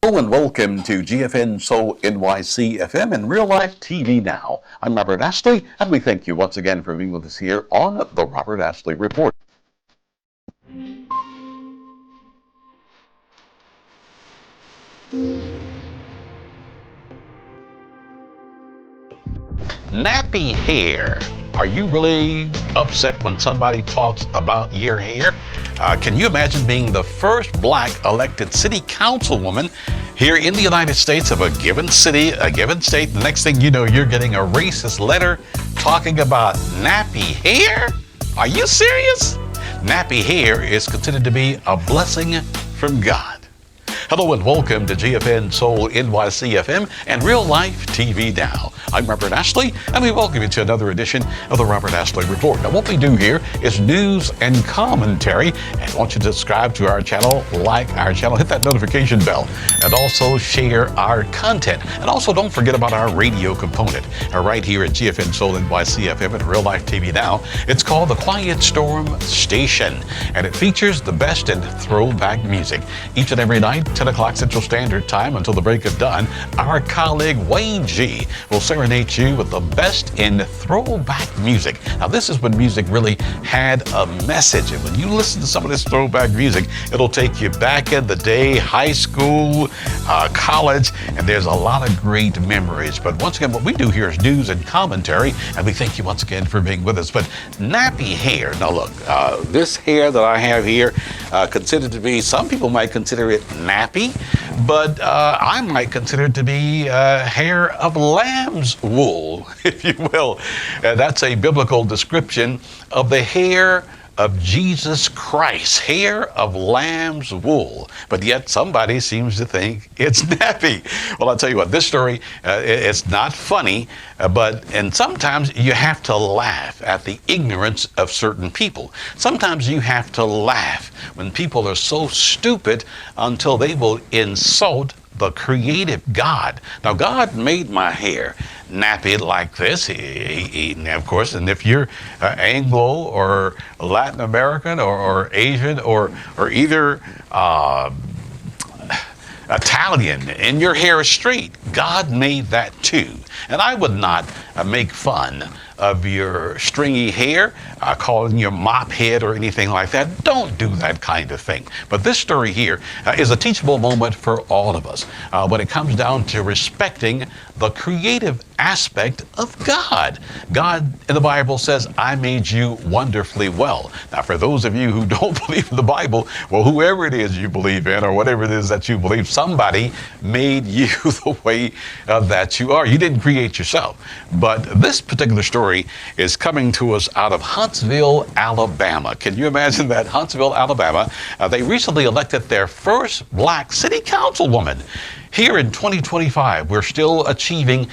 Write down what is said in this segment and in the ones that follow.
Hello and welcome to GFN Soul NYC FM and Real Life TV Now. I'm Robert Ashley, and we thank you once again for being with us here on the Robert Ashley Report. Nappy hair. Are you really upset when somebody talks about your hair? Can you imagine being the first black elected city councilwoman here in the United States of a given city, a given state? The next thing you know, you're getting a racist letter talking about nappy hair? Are you serious? Nappy hair is considered to be a blessing from God. Hello and welcome to GFN Soul NYC FM and Real Life TV Now. I'm Robert Ashley, and we welcome you to another edition of the Robert Ashley Report. Now, what we do here is news and commentary, and I want you to subscribe to our channel, like our channel, hit that notification bell, and also share our content. And also, don't forget about our radio component right here at GFN Soul NYC FM and Real Life TV Now. It's called the Quiet Storm Station, and it features the best in throwback music. Each and every night, 10 o'clock Central Standard Time until the break of dawn, our colleague Wayne G will serenade you with the best in throwback music. Now, this is when music really had a message, and when you listen to some of this throwback music, it'll take you back in the day, high school, college, and there's a lot of great memories. But once again, what we do here is news and commentary, and we thank you once again for being with us. But nappy hair, now look, this hair that I have here, considered to be, some people might consider it nappy, but I might consider it to be hair of lamb's wool, if you will. That's a biblical description of the hair of Jesus Christ, hair of lamb's wool. But yet somebody seems to think it's nappy. Well, I'll tell you what, this story, it's not funny, and sometimes you have to laugh at the ignorance of certain people. Sometimes you have to laugh when people are so stupid until they will insult the creative God. Now, God made my hair nappy like this. He of course, and if you're Anglo or Latin American or Asian or either Italian, and your hair is straight, God made that too. And I would not make fun of your stringy hair, calling your mop head or anything like that. Don't do that kind of thing. But this story here is a teachable moment for all of us when it comes down to respecting the creative aspect of God. God in the Bible says, I made you wonderfully well. Now, for those of you who don't believe in the Bible, well, whoever it is you believe in or whatever it is that you believe, somebody made you the way that you are. You didn't create yourself. But this particular story is coming to us out of Huntsville, Alabama. Can you imagine that? Huntsville, Alabama. They recently elected their first black city councilwoman. Here in 2025, we're still achieving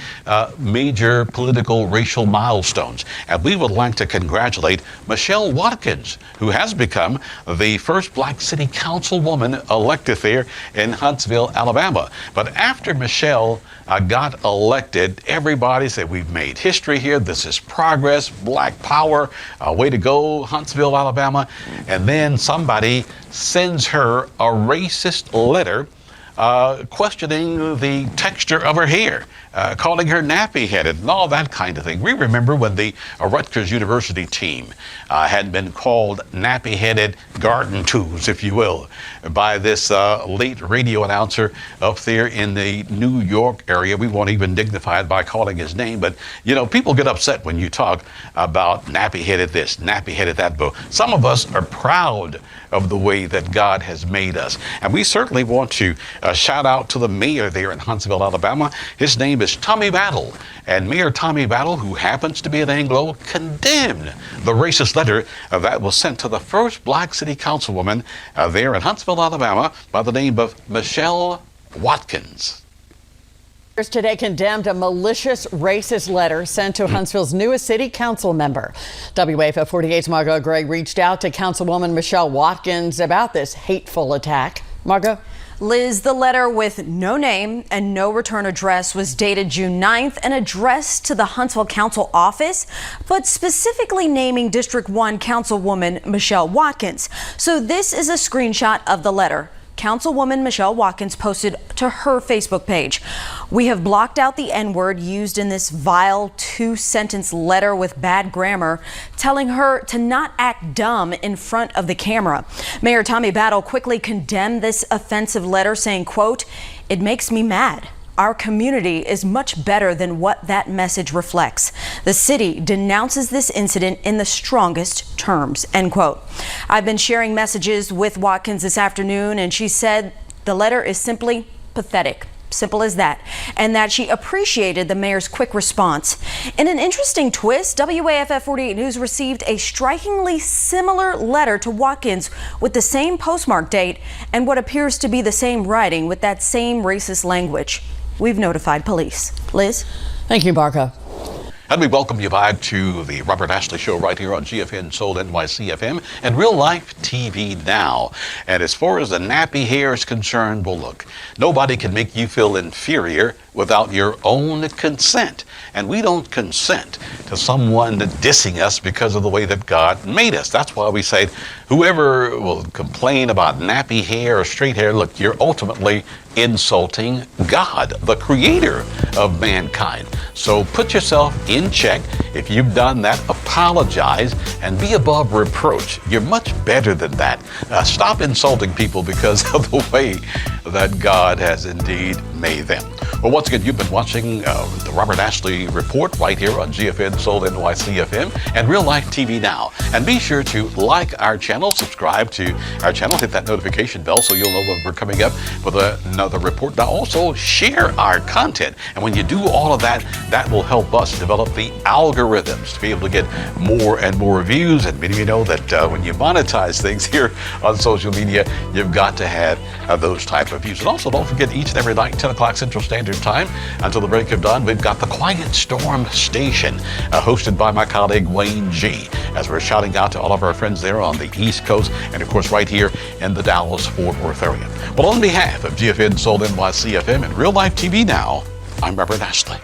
major political racial milestones. And we would like to congratulate Michelle Watkins, who has become the first black city councilwoman elected there in Huntsville, Alabama. But after Michelle got elected, everybody said, we've made history here. This is progress, black power, way to go, Huntsville, Alabama. And then somebody sends her a racist letter questioning the texture of her hair, calling her nappy-headed and all that kind of thing. We remember when the Rutgers University team had been called nappy-headed garden tools, if you will, by this late radio announcer up there in the New York area. We won't even dignify it by calling his name, but, you know, people get upset when you talk about nappy-headed this, nappy-headed that. But some of us are proud of the way that God has made us. And we certainly want to shout out to the mayor there in Huntsville, Alabama. His name is Tommy Battle. And Mayor Tommy Battle, who happens to be an Anglo, condemned the racist letter that was sent to the first black city councilwoman there in Huntsville, Alabama, by the name of Michelle Watkins. Today condemned a malicious racist letter sent to Huntsville's newest city council member. WAFO 48's Margot Gray reached out to Councilwoman Michelle Watkins about this hateful attack. Margot? Liz, the letter with no name and no return address was dated June 9th and addressed to the Huntsville Council office, but specifically naming District 1 Councilwoman Michelle Watkins. So this is a screenshot of the letter. Councilwoman Michelle Watkins posted to her Facebook page. "We have blocked out the N-word used in this vile 2-sentence letter with bad grammar, telling her to not act dumb in front of the camera." Mayor Tommy Battle quickly condemned this offensive letter, saying, quote, "It makes me mad. Our community is much better than what that message reflects. The city denounces this incident in the strongest terms," end quote. I've been sharing messages with Watkins this afternoon, and she said the letter is simply pathetic. Simple as that. And that she appreciated the mayor's quick response. In an interesting twist, WAFF 48 News received a strikingly similar letter to Watkins with the same postmark date and what appears to be the same writing with that same racist language. We've notified police. Liz? Thank you, Barca. And we welcome you back to the Robert Ashley Show right here on GFN Soul NYC FM and Real Life TV Now. And as far as the nappy hair is concerned, well, look, nobody can make you feel inferior without your own consent. And we don't consent to someone dissing us because of the way that God made us. That's why we say whoever will complain about nappy hair or straight hair, look, you're ultimately insulting God, the creator of mankind. So put yourself in check. If you've done that, apologize and be above reproach. You're much better than that. Stop insulting people because of the way that God has indeed made them. Well, once again, you've been watching the Robert Ashley Report right here on GFN Soul NYC FM and Real Life TV Now. And be sure to like our channel, subscribe to our channel, hit that notification bell so you'll know when we're coming up with another report. Now also share our content. And when you do all of that, that will help us develop the algorithms to be able to get more and more views. And many of you know that when you monetize things here on social media, you've got to have those type of views. And also don't forget, each and every night, 10 o'clock Central Standard Time until the break of dawn, we've got the Quiet Storm Station, hosted by my colleague Wayne G, as we're shouting out to all of our friends there on the East Coast and of course right here in the Dallas-Fort Worth area. Well, on behalf of GFN Soul NYC FM and Real Life TV Now, I'm Robert Ashley.